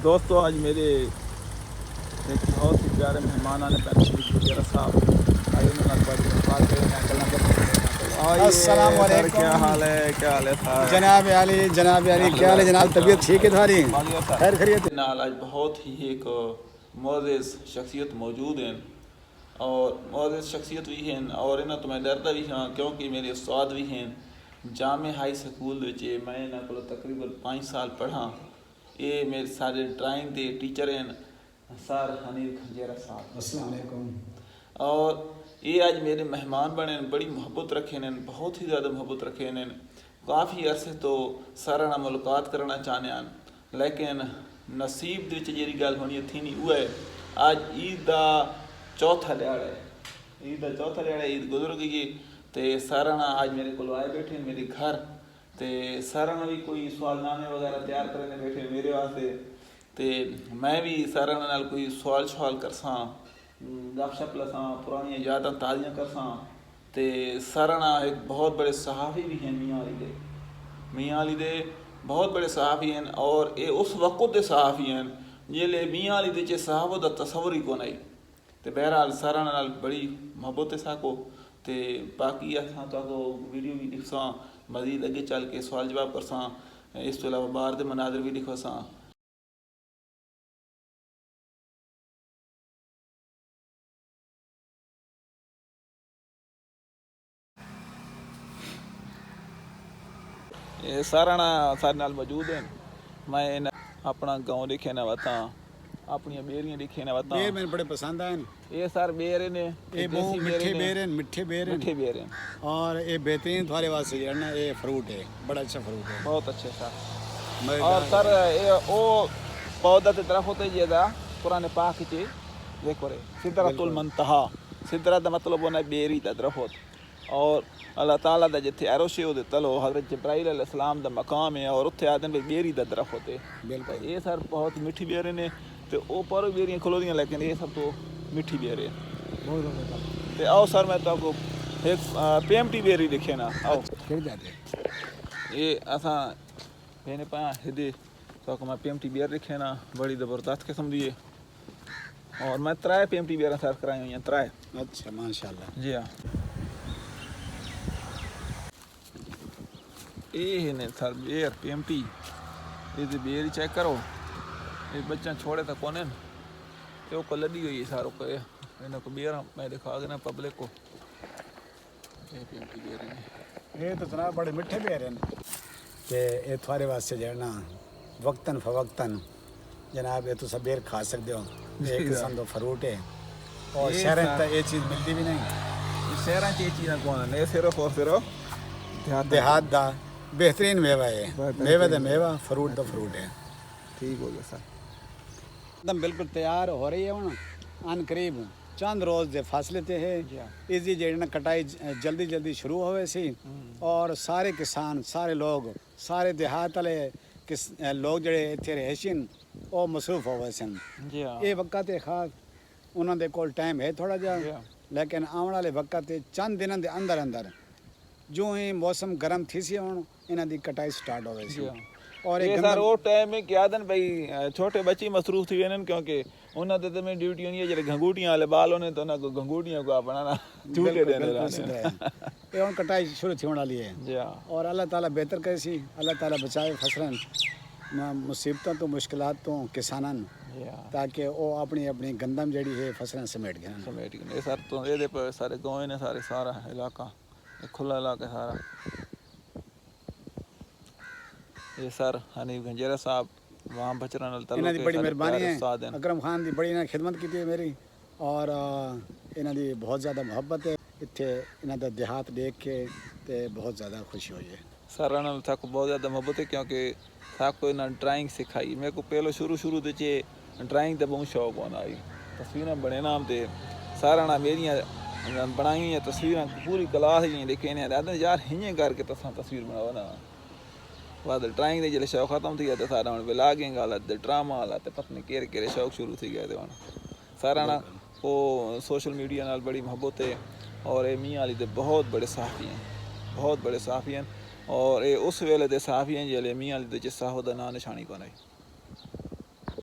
दोस्तों आज मेरे एक बहुत ही प्यारे मेहमान आने पर गुजरा साहब अस्सलाम वालेकुम। क्या हाल है साहब? जनाब अली क्या हाल है जनाब? तबीयत ठीक है तुम्हारी? खैर खैरियत? नाल आज बहुत ही एक मोअज़्ज़िज़ शख्सियत मौजूद हैं और मोअज़्ज़िज़ शख्सियत भी हैं और इन्हें तो मैं डरता भी हाँ क्योंकि मेरे उस्ताद भी हैं जामे हाई स्कूल मैं इन्होंने को तकरीबन 5 साल पढ़ा। ये मेरे सारे ड्राइंग के टीचर हैं सर हनीफ खंजेरा साहब। अस्सलाम वालेकुम। और ये आज मेरे मेहमान बने, बड़ी मोहब्बत रखे ने, बहुत ही ज़्यादा मोहब्बत रखे ने। काफ़ी अरसे तो सारा नाल मुलाकात करना चाहने हैं लेकिन नसीब दे जी गल होनी थी नहीं वो है आज ईद का चौथा दिहाड़ा है। ईद का चौथा दिहाड़ा, ईद गुजर गई तो सारा आज मेरे को आए बैठे मेरे घर तो सारा भी कोई सवालनामे वगैरह तैयार करने बैठे मेरे वास्ते तो मैं भी सारा नाल कोई सवाल करसा गपशप लसा पुरानी यादां ताज़ियां करसा तो सारा एक बहुत बड़े सहाफ़ी भी हैं मियाँ अली दे बहुत बड़े सहाफ़ी हैं और ये उस वक़्त के सहाफ़ी हैं जिले मियाँ अली दे सहाबत का तस्वुर ही कोन आई। तो बहरहाल सारा नाल बड़ी मोहब्बत साको तो बाकी असां तो वीडियो भी दिखसा मज़ीद अगे चल के सवाल जवाब करसा इस तो अलावा बाहर के मनाजर भी दिखसा। ये सारा सारे नाल मौजूद हैं। मैं अपना गाँव दिखे ना बता अपनी बेरियां दिखे ना बता बेर मैंने बड़े पसंद आए। ये सर बेर ने ये बहुत मीठे बेर हैं, मीठे बेर हैं और ये बेहतरीन तुम्हारे वास्ते जो है ना ये फ्रूट है, बड़ा अच्छा फ्रूट है, बहुत अच्छे सर। और सर ये वो पौधा की तरफ होते जेदा पुराने पाक चे देखो रे सिदरतुल मुंतहा सिदरत का मतलब होना बेरी का दरख्त और अल्लाह ताला दा जिथे अरश है तलो हज़रत जिब्राइल अलैहिस्सलाम दा मकाम है और उत्थे आदन भी बेरी दा दरख्त है। बिल्कुल ये सर बहुत मीठी बेरें ने तो वो पर बेरियां खलोदियां लेकिन ये सब तो मीठी बेरें तो आओ सर मैं तो आपको एक PMT बेरी दिखे ना आओ ये असा मैंने पाया हिदे तो मैं PMT बेर दिखे ना बड़ी ज़बरदस्त किस्म दी है और मैं 3 PMT बेर सर कराई हुई हैं 3। अच्छा माशाल्लाह जी हाँ ये ने सर बेर PMT ये बेर चेक करो ये बच्चा छोड़े तो कौन है ये को लड़ी हुई है सारों को इन्हें को बेर मैं दिखा देना पब्लिक को ये PMT बेर है। ये तो जनाब बड़े मीठे बेर हैं कि ये तुम्हारे वास्ते जो है ना वक्तन फवक्तन जनाब ये तो सब बेर खा सकते हो। एक किस्म का फ्रूट है और शहर में ये चीज़ मिलती भी नहीं। शहर ये चीज़ कौन है सिर्फ और सिर्फ देहात का बेहतरीन मेवा है, मेवा तो मेवा फ्रूट तो फ्रूट है। ठीक हो गया सर एकदम बिल्कुल तैयार हो रही है हूँ अन करीब चंद रोज़ के फासले ते है इसकी जी कटाई जल्दी जल्दी शुरू होवे सी और सारे किसान सारे लोग सारे देहात वाले लोग जड़े इतने रहशिन वो मसरूफ होवे सन। ये वक्त खास उन्होंने कोल टाइम है थोड़ा जा लेकिन आने वाले वक्त चंद दिनों के अंदर अंदर जो ही मौसम गर्म थी सी हूँ इन्हों की कटाई स्टार्ट होवे सी और ये सर वो टाइम में क्या दिन भाई छोटे बच्चे मसरूफ थी वेन क्योंकि उन्होंने तो मैं ड्यूटी होनी है जब घंगूटियां वाले बाल होने तो उन्हें घंगूटियां को बनाना झूठे देने ये हम कटाई शुरू थी होने वाली है और अल्लाह ताला बेहतर करे सी अल्लाह ताला बचाए फसलन मुसीबतों तो मुश्किलात तो किसानन ताकि वो अपनी अपनी गंदम जड़ी है फसलें समेट गए सर तो ये सारे गाँव ने सारा इलाका खुला इलाका सारा। ये सर हनीफ खंजेरा साहब वहाँ बचरा इन्हां दी बड़ी मेहरबानी है अकरम खान दी बड़ी इन्हें खिदमत की मेरी और इन्हां दी बहुत ज़्यादा मोहब्बत है इत्थे इन्हां दा देहात देख के ते बहुत ज़्यादा खुशी हुई है। सर नाल साको बहुत ज़्यादा मोहब्बत है क्योंकि साको इन्हें ड्राइंग सिखाई मेरे को पहले शुरू चे ड्राइंग का बहुत शौक होना आई तस्वीरें बने नाम ते सारा मेरिया बनाई हुई तस्वीरें पूरी क्लास ही देखे इन्हें यार हिं करके तस्वीर बनाओ ना बाद ड्राइंग के जो शौक खत्म थी गया तो सारा हम ब्लॉगिंग वाला ड्रामा वाला तो पता नहीं केरे शौक शुरू थी गए थे सारा वो सोशल मीडिया नाल बड़ी मोहब्बत है और ये मियाँ अली दे बहुत बड़े सहाफ़ी हैं बहुत बड़े सहाफ़ी हैं और ये उस वेले दे सहाफ़ी हैं जिले मियाँ अली दे साहो दा नाम निशानी कोन आई।